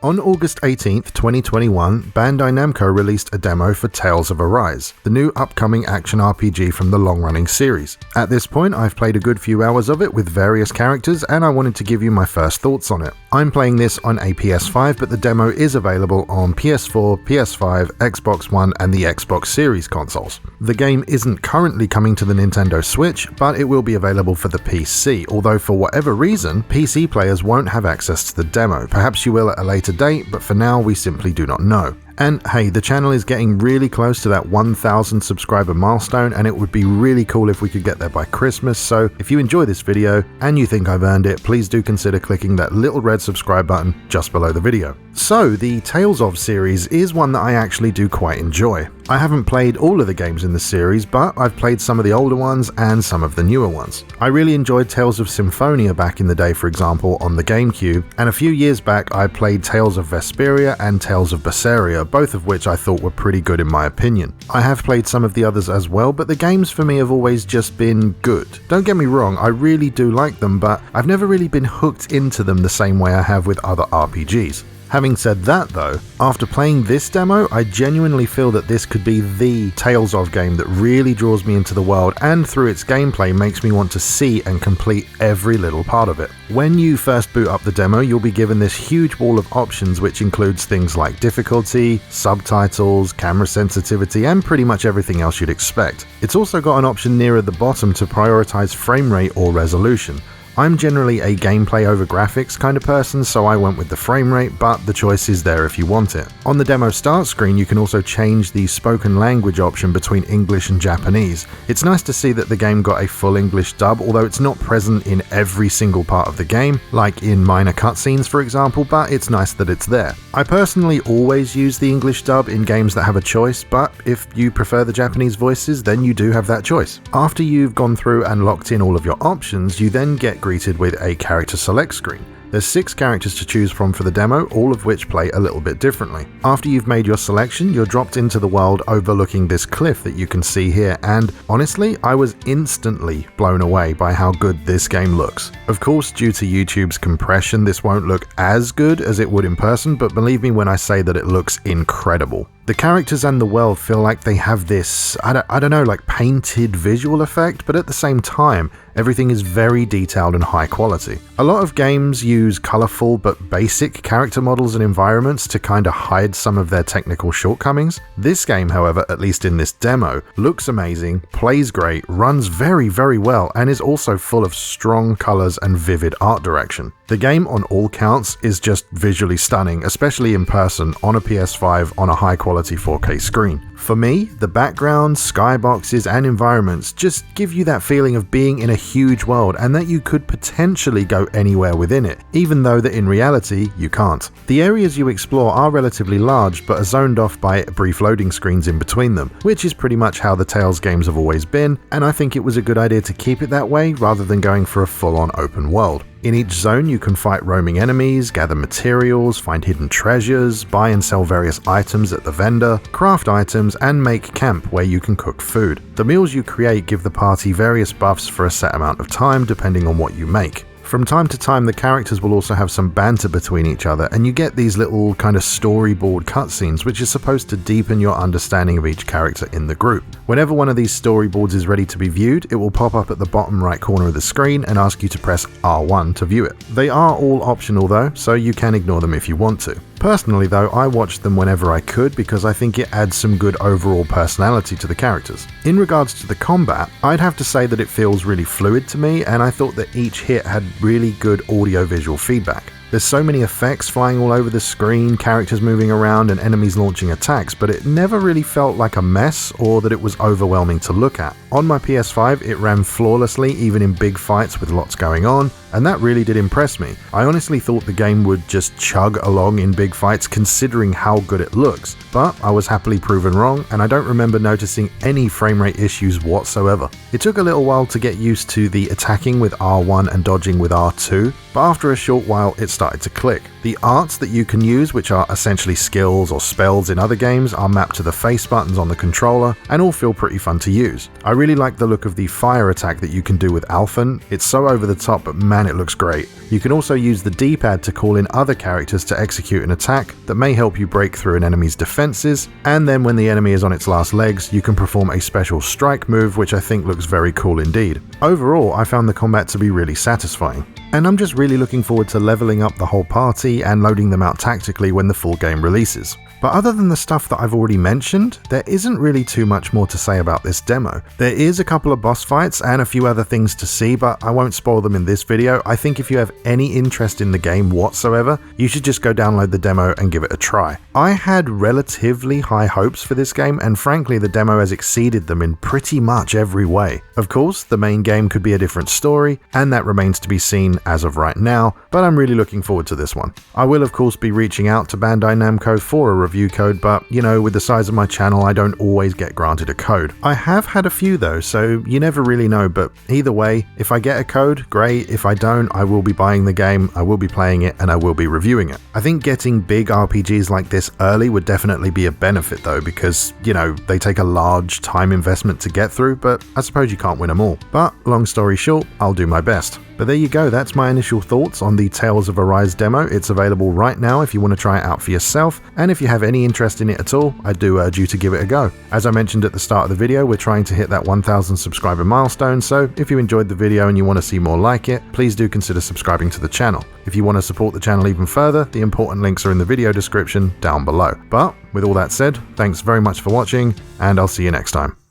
On August 18th, 2021, Bandai Namco released a demo for Tales of Arise, the new upcoming action RPG from the long-running series. At this point, I've played a good few hours of it with various characters, and I wanted to give you my first thoughts on it. I'm playing this on a PS5, but the demo is available on PS4, PS5, Xbox One, and the Xbox Series consoles. The game isn't currently coming to the Nintendo Switch, but it will be available for the PC, although for whatever reason, PC players won't have access to the demo. Perhaps you will at a later date, but for now we simply do not know. And hey, the channel is getting really close to that 1,000 subscriber milestone, and it would be really cool if we could get there by Christmas, so if you enjoy this video and you think I've earned it, please do consider clicking that little red subscribe button just below the video. So, the Tales of series is one that I actually do quite enjoy. I haven't played all of the games in the series, but I've played some of the older ones and some of the newer ones. I really enjoyed Tales of Symphonia back in the day, for example, on the GameCube, and a few years back I played Tales of Vesperia and Tales of Berseria, both of which I thought were pretty good in my opinion. I have played some of the others as well, but the games for me have always just been good. Don't get me wrong, I really do like them, but I've never really been hooked into them the same way I have with other RPGs. Having said that though, after playing this demo, I genuinely feel that this could be the Tales of game that really draws me into the world, and through its gameplay makes me want to see and complete every little part of it. When you first boot up the demo, you'll be given this huge wall of options which includes things like difficulty, subtitles, camera sensitivity, and pretty much everything else you'd expect. It's also got an option near at the bottom to prioritize frame rate or resolution. I'm generally a gameplay over graphics kind of person, so I went with the frame rate, but the choice is there if you want it. On the demo start screen, you can also change the spoken language option between English and Japanese. It's nice to see that the game got a full English dub, although it's not present in every single part of the game, like in minor cutscenes for example, but it's nice that it's there. I personally always use the English dub in games that have a choice, but if you prefer the Japanese voices, then you do have that choice. After you've gone through and locked in all of your options, you then get greeted with a character select screen. There's 6 characters to choose from for the demo, all of which play a little bit differently. After you've made your selection, you're dropped into the world overlooking this cliff that you can see here, and honestly, I was instantly blown away by how good this game looks. Of course, due to YouTube's compression, this won't look as good as it would in person, but believe me when I say that it looks incredible. The characters and the world feel like they have this, I don't know, like painted visual effect, but at the same time, everything is very detailed and high quality. A lot of games use colorful but basic character models and environments to kind of hide some of their technical shortcomings. This game, however, at least in this demo, looks amazing, plays great, runs very, very well, and is also full of strong colors and vivid art direction. The game on all counts is just visually stunning, especially in person on a PS5 on a high quality 4K screen. For me, the backgrounds, skyboxes, and environments just give you that feeling of being in a huge world and that you could potentially go anywhere within it, even though that in reality you can't. The areas you explore are relatively large but are zoned off by brief loading screens in between them, which is pretty much how the Tales games have always been, and I think it was a good idea to keep it that way rather than going for a full-on open world. In each zone you can fight roaming enemies, gather materials, find hidden treasures, buy and sell various items at the vendor, craft items, and make camp where you can cook food. The meals you create give the party various buffs for a set amount of time depending on what you make. From time to time, the characters will also have some banter between each other, and you get these little kind of storyboard cutscenes which is supposed to deepen your understanding of each character in the group. Whenever one of these storyboards is ready to be viewed, it will pop up at the bottom right corner of the screen and ask you to press R1 to view it. They are all optional though, so you can ignore them if you want to. Personally though, I watched them whenever I could because I think it adds some good overall personality to the characters. In regards to the combat, I'd have to say that it feels really fluid to me, and I thought that each hit had really good audio-visual feedback. There's so many effects flying all over the screen, characters moving around, and enemies launching attacks, but it never really felt like a mess or that it was overwhelming to look at. On my PS5, it ran flawlessly even in big fights with lots going on, and that really did impress me. I honestly thought the game would just chug along in big fights considering how good it looks, but I was happily proven wrong, and I don't remember noticing any frame rate issues whatsoever. It took a little while to get used to the attacking with R1 and dodging with R2. but after a short while it started to click. The arts that you can use, which are essentially skills or spells in other games, are mapped to the face buttons on the controller and all feel pretty fun to use. I really like the look of the fire attack that you can do with Alphen. It's so over the top, but man, it looks great. You can also use the D-pad to call in other characters to execute an attack that may help you break through an enemy's defenses, and then when the enemy is on its last legs, you can perform a special strike move, which I think looks very cool indeed. Overall, I found the combat to be really satisfying, and I'm just really looking forward to leveling up the whole party and loading them out tactically when the full game releases. But other than the stuff that I've already mentioned, there isn't really too much more to say about this demo. There is a couple of boss fights and a few other things to see, but I won't spoil them in this video. I think if you have any interest in the game whatsoever, you should just go download the demo and give it a try. I had relatively high hopes for this game, and frankly the demo has exceeded them in pretty much every way. Of course, the main game could be a different story, and that remains to be seen as of right now, but I'm really looking forward to this one. I will of course be reaching out to Bandai Namco for a review code, but you know, with the size of my channel I don't always get granted a code. I have had a few though, so you never really know, but either way, if I get a code, great. If I don't, I will be buying the game, I will be playing it, and I will be reviewing it. I think getting big RPGs like this early would definitely be a benefit though, because, you know, they take a large time investment to get through, but I suppose you can't win them all. But long story short, I'll do my best. But there you go, that's my initial thoughts on the Tales of Arise demo. It's available right now if you want to try it out for yourself, and if you have any interest in it at all, I do urge you to give it a go. As I mentioned at the start of the video, we're trying to hit that 1000 subscriber milestone, so if you enjoyed the video and you want to see more like it, please do consider subscribing to the channel. If you want to support the channel even further, the important links are in the video description down below. But with all that said, thanks very much for watching, and I'll see you next time.